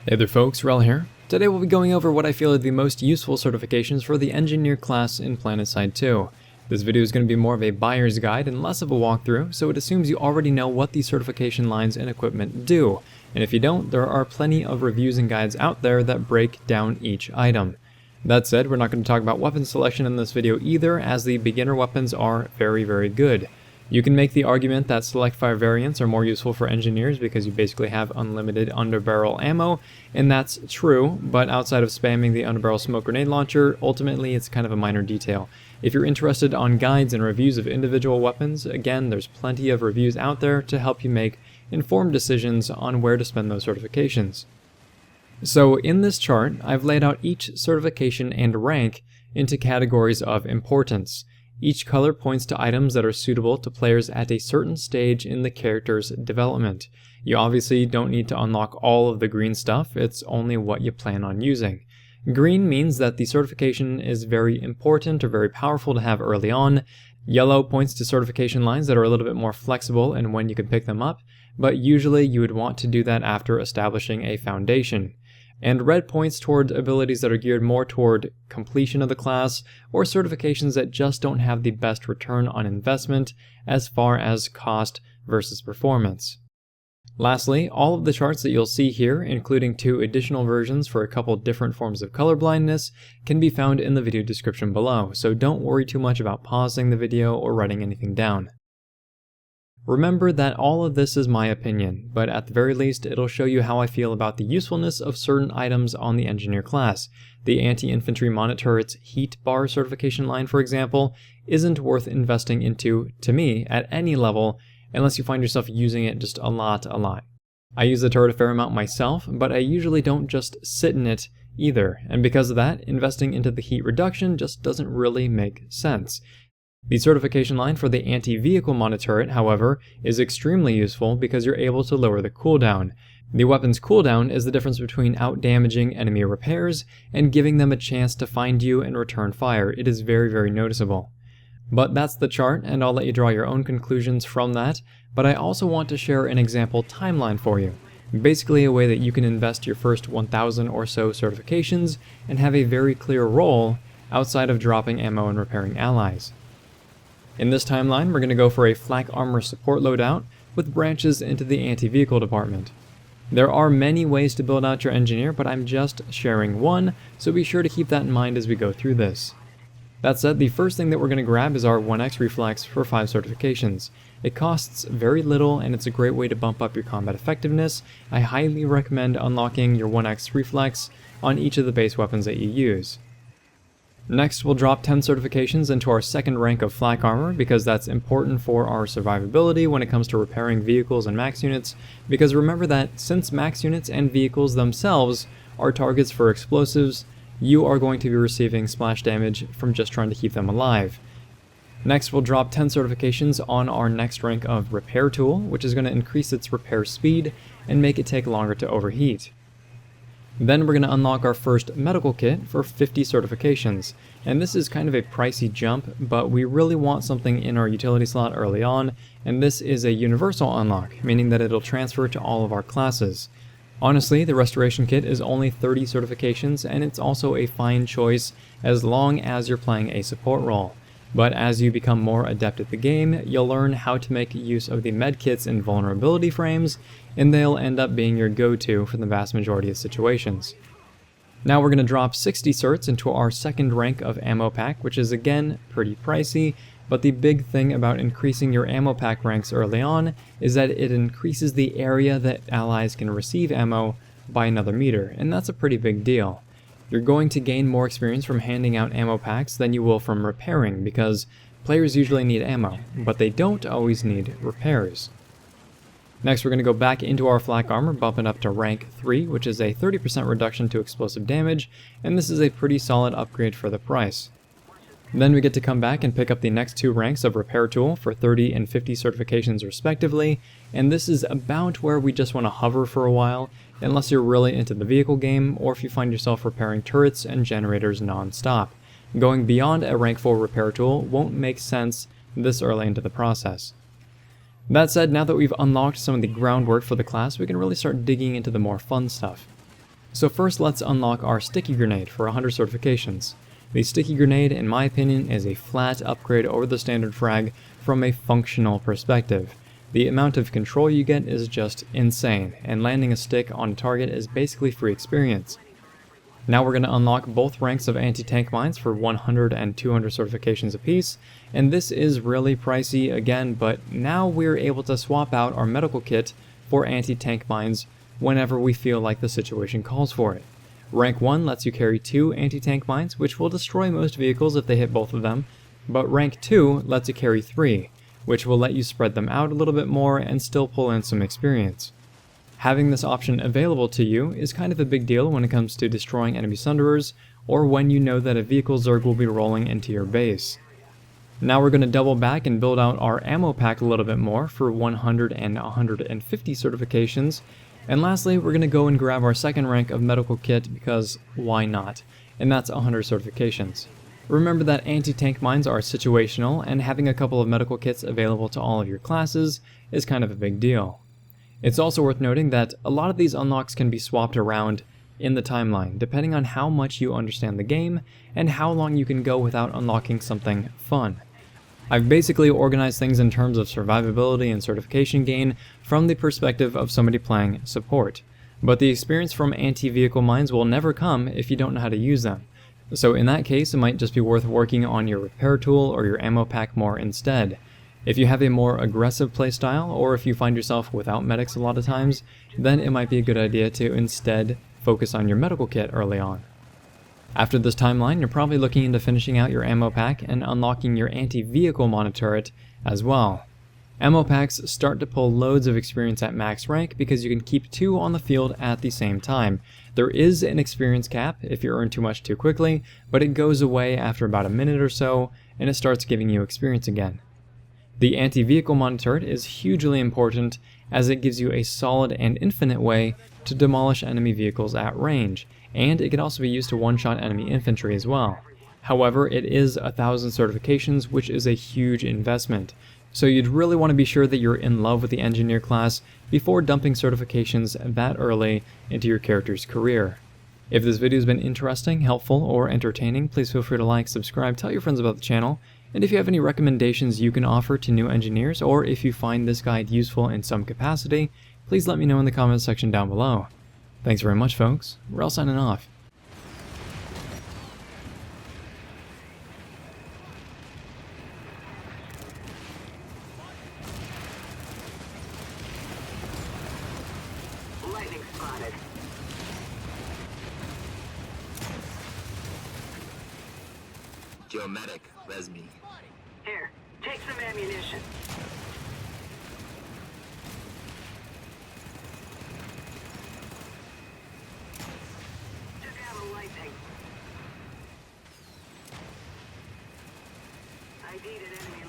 Hey there folks, Wrel here. Today we'll be going over what I feel are the most useful certifications for the Engineer class in PlanetSide 2. This video is going to be more of a buyer's guide and less of a walkthrough, so it assumes you already know what these certification lines and equipment do. And if you don't, there are plenty of reviews and guides out there that break down each item. That said, we're not going to talk about weapon selection in this video either, as the beginner weapons are very good. You can make the argument that select fire variants are more useful for engineers because you basically have unlimited underbarrel ammo, and that's true, but outside of spamming the underbarrel smoke grenade launcher, ultimately it's kind of a minor detail. If you're interested on guides and reviews of individual weapons, again, there's plenty of reviews out there to help you make informed decisions on where to spend those certifications. So in this chart, I've laid out each certification and rank into categories of importance. Each color points to items that are suitable to players at a certain stage in the character's development. You obviously don't need to unlock all of the green stuff, it's only what you plan on using. Green means that the certification is very important or very powerful to have early on. Yellow points to certification lines that are a little bit more flexible and when you can pick them up, but usually you would want to do that after establishing a foundation. And red points toward abilities that are geared more toward completion of the class, or certifications that just don't have the best return on investment as far as cost versus performance. Lastly, all of the charts that you'll see here, including 2 additional versions for a couple different forms of color blindness, can be found in the video description below, so don't worry too much about pausing the video or writing anything down. Remember that all of this is my opinion, but at the very least it'll show you how I feel about the usefulness of certain items on the Engineer class. The Anti-Infantry Monitor's Heat Bar certification line, for example, isn't worth investing into, to me, at any level, unless you find yourself using it just a lot. I use the turret a fair amount myself, but I usually don't just sit in it either, and because of that, investing into the heat reduction just doesn't really make sense. The certification line for the anti-vehicle monitorate, however, is extremely useful because you're able to lower the cooldown. The weapon's cooldown is the difference between out-damaging enemy repairs and giving them a chance to find you and return fire. It is very noticeable. But that's the chart, and I'll let you draw your own conclusions from that, but I also want to share an example timeline for you. Basically a way that you can invest your first 1,000 or so certifications and have a very clear role outside of dropping ammo and repairing allies. In this timeline, we're going to go for a flak armor support loadout with branches into the anti-vehicle department. There are many ways to build out your engineer, but I'm just sharing one, so be sure to keep that in mind as we go through this. That said, the first thing that we're going to grab is our 1x reflex for 5 certifications. It costs very little and it's a great way to bump up your combat effectiveness. I highly recommend unlocking your 1x reflex on each of the base weapons that you use. Next, we'll drop 10 certifications into our second rank of flak armor because that's important for our survivability when it comes to repairing vehicles and max units, because remember that since max units and vehicles themselves are targets for explosives, you are going to be receiving splash damage from just trying to keep them alive. Next, we'll drop 10 certifications on our next rank of repair tool, which is going to increase its repair speed and make it take longer to overheat. Then we're going to unlock our first medical kit for 50 certifications, and this is kind of a pricey jump, but we really want something in our utility slot early on, and this is a universal unlock, meaning that it'll transfer to all of our classes. Honestly, the restoration kit is only 30 certifications, and it's also a fine choice as long as you're playing a support role. But as you become more adept at the game, you'll learn how to make use of the medkits and vulnerability frames, and they'll end up being your go-to for the vast majority of situations. Now we're going to drop 60 certs into our second rank of ammo pack, which is again pretty pricey, but the big thing about increasing your ammo pack ranks early on is that it increases the area that allies can receive ammo by another meter, and that's a pretty big deal. You're going to gain more experience from handing out ammo packs than you will from repairing, because players usually need ammo, but they don't always need repairs. Next, we're going to go back into our flak armor, bumping up to rank 3, which is a 30% reduction to explosive damage, and this is a pretty solid upgrade for the price. Then we get to come back and pick up the next 2 ranks of repair tool for 30 and 50 certifications respectively, and this is about where we just want to hover for a while, unless you're really into the vehicle game, or if you find yourself repairing turrets and generators non-stop. Going beyond a rank 4 repair tool won't make sense this early into the process. That said, now that we've unlocked some of the groundwork for the class, we can really start digging into the more fun stuff. So first let's unlock our Sticky Grenade for 100 certifications. The Sticky Grenade, in my opinion, is a flat upgrade over the standard frag from a functional perspective. The amount of control you get is just insane, and landing a stick on a target is basically free experience. Now we're going to unlock both ranks of anti-tank mines for 100 and 200 certifications apiece, and this is really pricey again, but now we're able to swap out our medical kit for anti-tank mines whenever we feel like the situation calls for it. Rank 1 lets you carry 2 anti-tank mines, which will destroy most vehicles if they hit both of them, but rank 2 lets you carry 3, which will let you spread them out a little bit more and still pull in some experience. Having this option available to you is kind of a big deal when it comes to destroying enemy Sunderers, or when you know that a vehicle Zerg will be rolling into your base. Now we're going to double back and build out our ammo pack a little bit more for 100 and 150 certifications, and lastly we're going to go and grab our second rank of medical kit because why not, and that's 100 certifications. Remember that anti-tank mines are situational, and having a couple of medical kits available to all of your classes is kind of a big deal. It's also worth noting that a lot of these unlocks can be swapped around in the timeline, depending on how much you understand the game and how long you can go without unlocking something fun. I've basically organized things in terms of survivability and certification gain from the perspective of somebody playing support, but the experience from anti-vehicle mines will never come if you don't know how to use them. So in that case, it might just be worth working on your repair tool or your ammo pack more instead. If you have a more aggressive playstyle, or if you find yourself without medics a lot of times, then it might be a good idea to instead focus on your medical kit early on. After this timeline, you're probably looking into finishing out your ammo pack and unlocking your anti-vehicle monoturret as well. Ammo packs start to pull loads of experience at max rank because you can keep 2 on the field at the same time. There is an experience cap if you earn too much too quickly, but it goes away after about a minute or so, and it starts giving you experience again. The anti-vehicle monoturret is hugely important as it gives you a solid and infinite way to demolish enemy vehicles at range, and it can also be used to one-shot enemy infantry as well. However, it is 1,000 certifications, which is a huge investment, so you'd really want to be sure that you're in love with the engineer class before dumping certifications that early into your character's career. If this video has been interesting, helpful, or entertaining, please feel free to like, subscribe, tell your friends about the channel, and if you have any recommendations you can offer to new engineers, or if you find this guide useful in some capacity, please let me know in the comments section down below. Thanks very much, folks. Wrel signing off. Lightning spotted. Yo, medic, res me. Here, take some ammunition. Took out a lightning. ID'd an enemy